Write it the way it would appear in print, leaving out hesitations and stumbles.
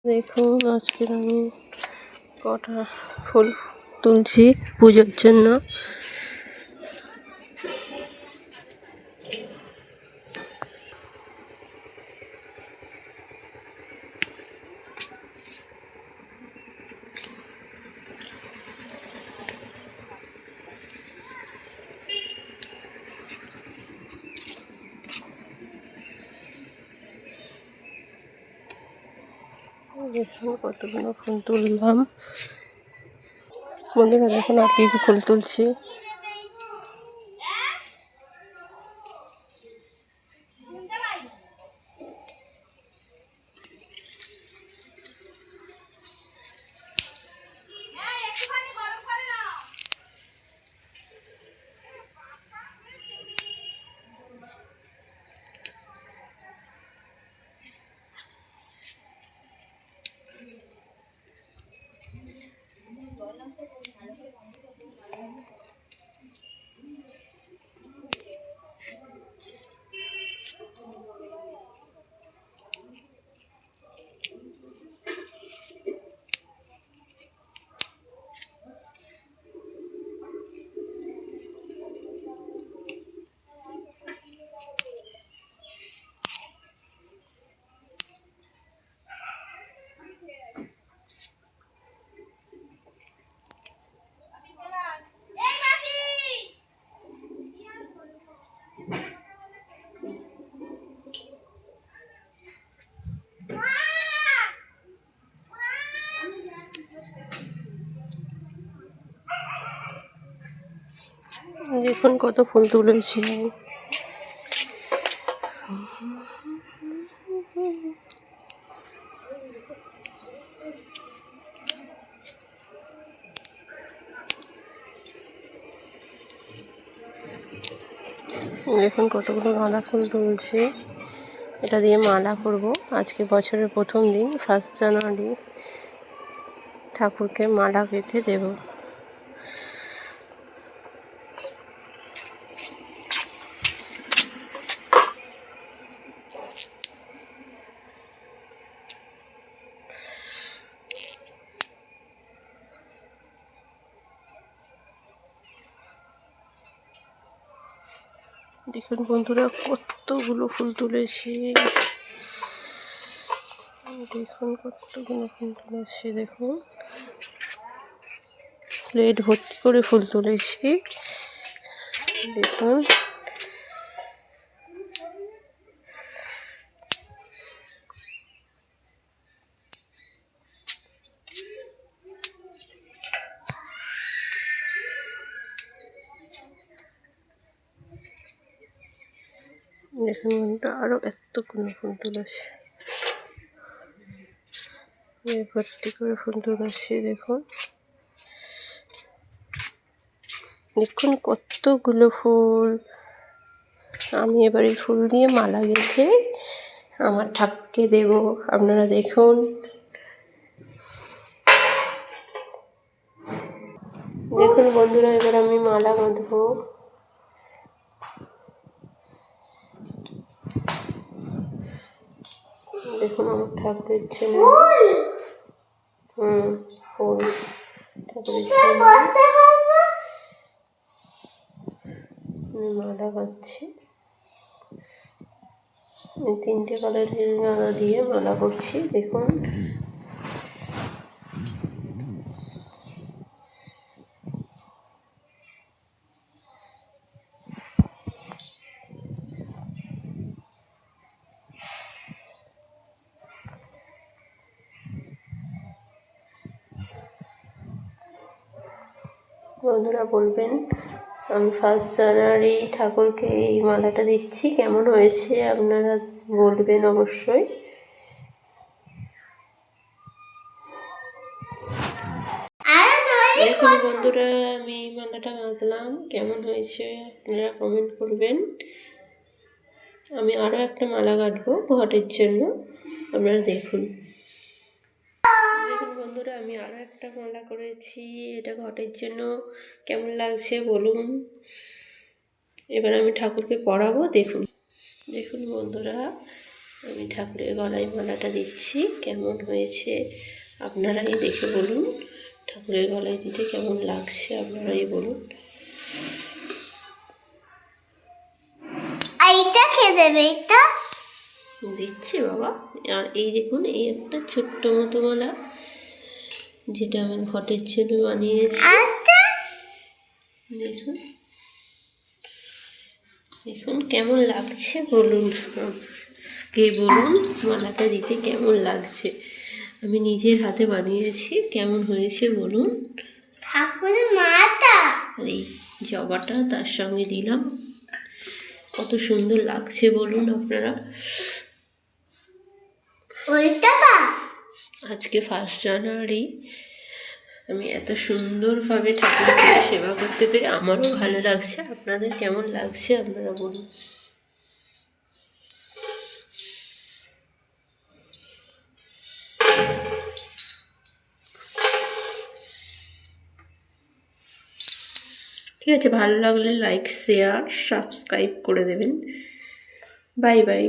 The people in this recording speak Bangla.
দেখুন আজকের আমি কটা ফুল তুলছি পুজোর জন্য। দেখুন কতগুলো ফুল তুললাম বন্ধুরা, দেখুন আর কিছু ফুল তুলছি। দেখুন কত ফুল তুলেছি। দেখুন কতগুলো গাঁদা ফুল তুলছি, এটা দিয়ে মালা করব। আজকে বছরের প্রথম দিন, 1 জানুয়ারি, ঠাকুরকে মালা গেঁথে দেব। দেখুন বন্ধুরা কতগুলো ফুল তুলেছি, দেখুন কতগুলো ফুল তুলেছি। দেখুন প্লেট ভর্তি করে ফুল তুলেছি। দেখুন দেখুন বন্ধুরা আরো এতগুলো ফুল তুলেছি, ভর্তি করে ফুল তুলেছি। দেখুন দেখুন কতগুলো ফুল। আমি এবার এই ফুল দিয়ে মালা গেঁথে আমার ঠাকুরকে দেব। আপনারা দেখুন, দেখুন বন্ধুরা এবার আমি মালা বাঁধবো। দেখুন আমার ঠাকুরের জন্য ফুল, ঠাকুরের জন্য মালা বাঁধছি। 3টে কালারের গাঁদা দিয়ে মালা করছি। দেখুন বন্ধুরা বলবেন, আমি 1 জানুয়ারি ঠাকুরকে এই মালাটা দিচ্ছি, কেমন হয়েছে আপনারা বলবেন অবশ্যই। দেখুন বন্ধুরা আমি এই মালাটা গাঁথলাম, কেমন হয়েছে আপনারা কমেন্ট করবেন। আমি আরও একটা মালা গাঁথবো ঘটের জন্য, আপনারা দেখুন। দেখুন বন্ধুরা আমি আরও একটা মালা করেছি, এটা ঘটের জন্য। কেমন লাগছে বলুন। এবার আমি ঠাকুরকে পরাবো। দেখুন দেখুন বন্ধুরা আমি ঠাকুরের গলায় মালাটা দিচ্ছি। কেমন হয়েছে আপনারাই দেখে বলুন। ঠাকুরের গলায় দিতে কেমন লাগছে আপনারাই বলুন। এইটা খেয়ে দেবে, এটা দিচ্ছি বাবা। আর এই দেখুন, এই একটা ছোট্ট মতো মালা, যেটা আমি ঘটের জন্য বানিয়েছি। আচ্ছা দেখুন দেখুন কেমন লাগছে বলুন, কে বলুন মালাটা দিতে কেমন লাগছে। আমি নিজের হাতে বানিয়েছি, কেমন হয়েছে বলুন। ঠাকুরের মাটা আর এই জবাটা তার সঙ্গে দিলাম, কত সুন্দর লাগছে বলুন আপনারা। ওইটা বা আজকে 1 জানুয়ারি আমি এত সুন্দরভাবে ঠাকুরকে সেবা করতে পেরে আমারও ভালো লাগছে। আপনাদের কেমন লাগছে আপনারা বলুন। ঠিক আছে, ভালো লাগলে লাইক, শেয়ার, সাবস্ক্রাইব করে দেবেন। Bye bye.